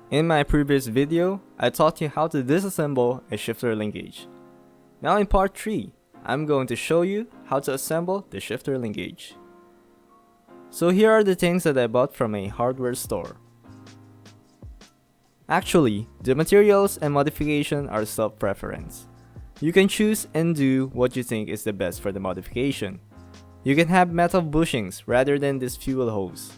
In my previous video, I taught you how to disassemble a shifter linkage. Now in part 3, I'm going to show you how to assemble the shifter linkage. So here are the things that I bought from a hardware store. Actually, the materials and modification are self-preference. You can choose and do what you think is the best for the modification. You can have metal bushings rather than this fuel hose.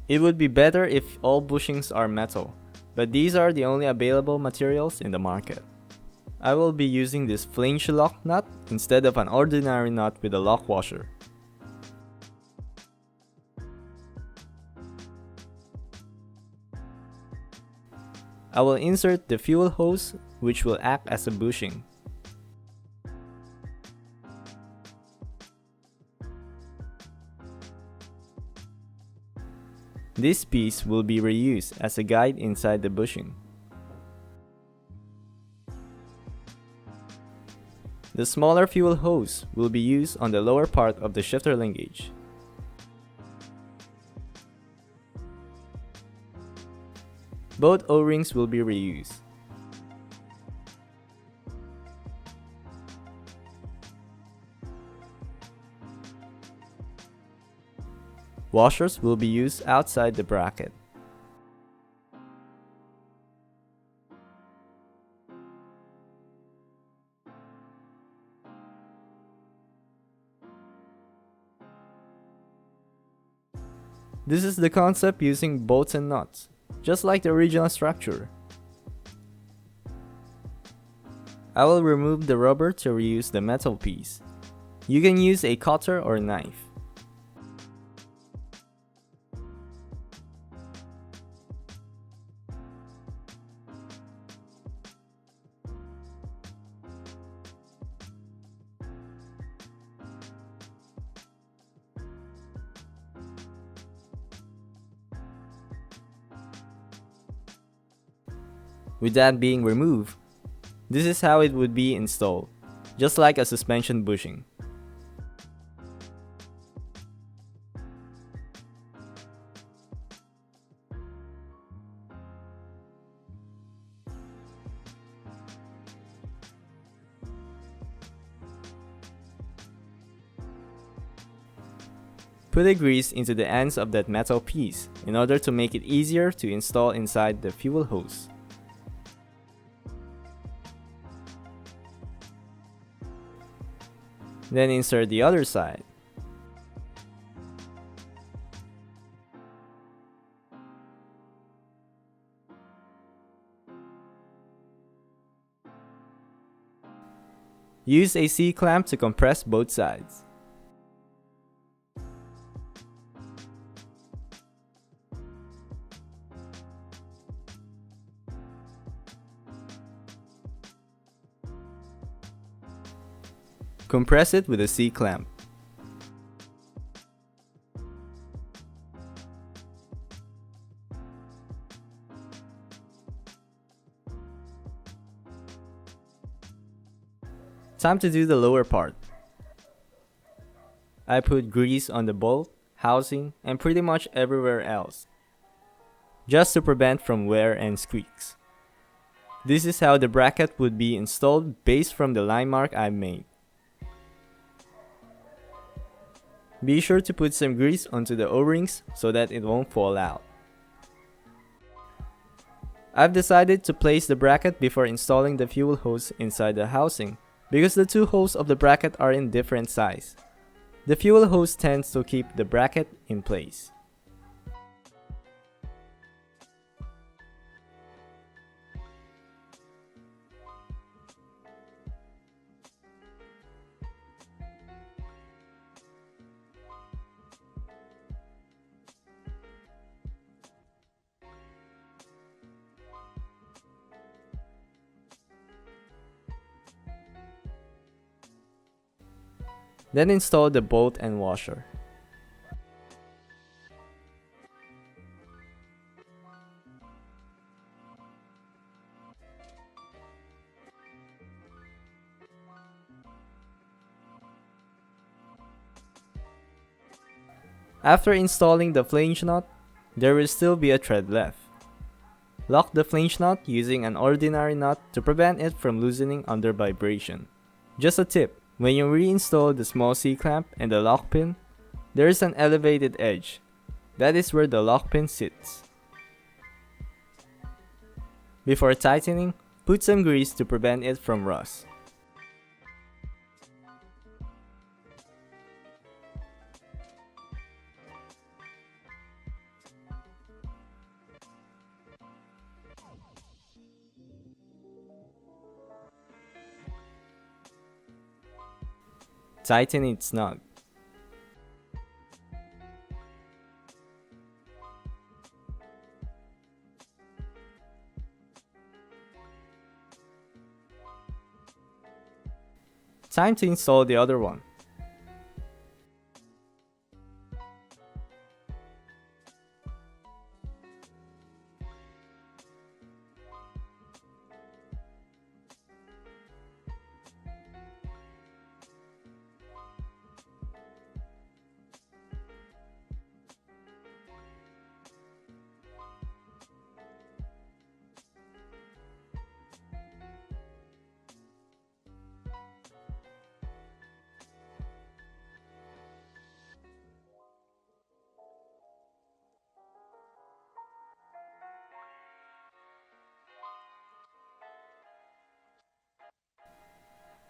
It would be better if all bushings are metal, but these are the only available materials in the market. I will be using this flange lock nut instead of an ordinary nut with a lock washer. I will insert the fuel hose, which will act as a bushing. This piece will be reused as a guide inside the bushing. The smaller fuel hose will be used on the lower part of the shifter linkage. Both O-rings will be reused. Washers will be used outside the bracket. This is the concept using bolts and nuts, just like the original structure. I will remove the rubber to reuse the metal piece. You can use a cutter or knife. With that being removed, this is how it would be installed, just like a suspension bushing. Put a grease into the ends of that metal piece in order to make it easier to install inside the fuel hose. Then insert the other side. Use a C-clamp to compress both sides. Compress it with a C-clamp. Time to do the lower part. I put grease on the bolt, housing, and pretty much everywhere else, just to prevent from wear and squeaks. This is how the bracket would be installed based from the line mark I made. Be sure to put some grease onto the O-rings so that it won't fall out. I've decided to place the bracket before installing the fuel hose inside the housing because the two holes of the bracket are in different size. The fuel hose tends to keep the bracket in place. Then install the bolt and washer. After installing the flange nut, there will still be a thread left. Lock the flange nut using an ordinary nut to prevent it from loosening under vibration. Just a tip, when you reinstall the small C-clamp and the lock pin, there is an elevated edge. That is where the lock pin sits. Before tightening, put some grease to prevent it from rust. Tighten it snug. Time to install the other one.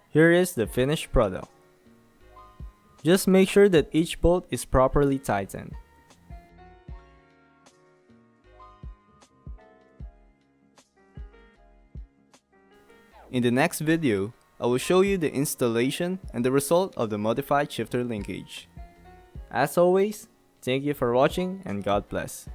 Here is the finished product. Just make sure that each bolt is properly tightened. In the next video, I will show you the installation and the result of the modified shifter linkage. As always, thank you for watching and God bless.